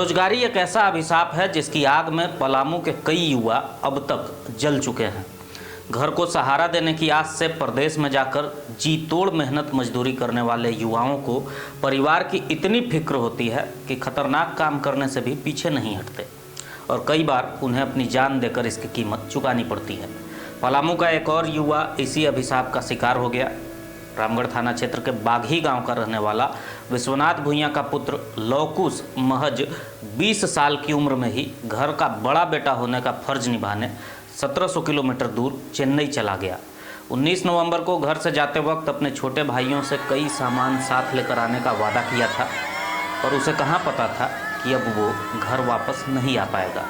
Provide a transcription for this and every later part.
बेरोजगारी एक ऐसा अभिशाप है जिसकी आग में पलामू के कई युवा अब तक जल चुके हैं। घर को सहारा देने की आस से प्रदेश में जाकर जी तोड़ मेहनत मजदूरी करने वाले युवाओं को परिवार की इतनी फिक्र होती है कि खतरनाक काम करने से भी पीछे नहीं हटते और कई बार उन्हें अपनी जान देकर इसकी कीमत चुकानी पड़ती है। पलामू का एक और युवा इसी अभिशाप का शिकार हो गया। रामगढ़ थाना क्षेत्र के बाघी गांव का रहने वाला विश्वनाथ भुइयां का पुत्र लौकुश महज 20 साल की उम्र में ही घर का बड़ा बेटा होने का फर्ज निभाने 1700 किलोमीटर दूर चेन्नई चला गया। 19 नवंबर को घर से जाते वक्त अपने छोटे भाइयों से कई सामान साथ लेकर आने का वादा किया था, पर उसे कहाँ पता था कि अब वो घर वापस नहीं आ पाएगा।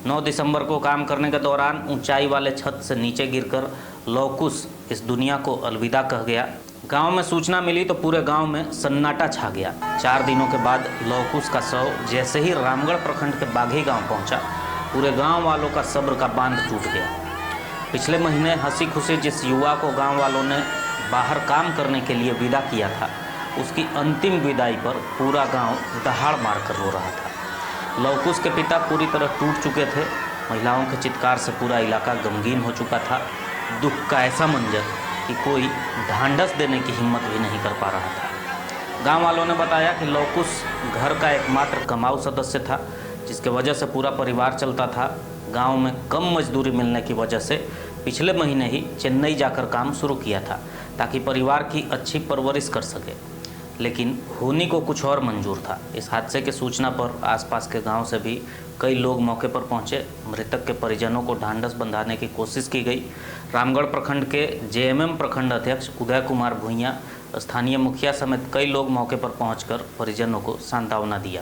9 दिसंबर को काम करने के दौरान ऊंचाई वाले छत से नीचे गिरकर लौकुश इस दुनिया को अलविदा कह गया। गांव में सूचना मिली तो पूरे गांव में सन्नाटा छा गया। 4 दिनों के बाद लौकुश का शव जैसे ही रामगढ़ प्रखंड के बाघी गांव पहुंचा, पूरे गांव वालों का सब्र का बांध टूट गया। पिछले महीने हंसी खुशी जिस युवा को गांव वालों ने बाहर काम करने के लिए विदा किया था, उसकी अंतिम विदाई पर पूरा गांव दहाड़ मारकर रो रहा था। लौकुश के पिता पूरी तरह टूट चुके थे। महिलाओं के चित्कार से पूरा इलाका गमगीन हो चुका था। दुख का ऐसा मंजर कि कोई ढांढस देने की हिम्मत भी नहीं कर पा रहा था। गांव वालों ने बताया कि लौकुश घर का एकमात्र कमाऊ सदस्य था, जिसके वजह से पूरा परिवार चलता था। गांव में कम मजदूरी मिलने की वजह से पिछले महीने ही चेन्नई जाकर काम शुरू किया था ताकि परिवार की अच्छी परवरिश कर सके, लेकिन होनी को कुछ और मंजूर था। इस हादसे की सूचना पर आसपास के गांव से भी कई लोग मौके पर पहुंचे। मृतक के परिजनों को ढांढस बंधाने की कोशिश की गई। रामगढ़ प्रखंड के जेएमएम प्रखंड अध्यक्ष उदय कुमार भुइयां, स्थानीय मुखिया समेत कई लोग मौके पर पहुंचकर परिजनों को सांत्वना दिया।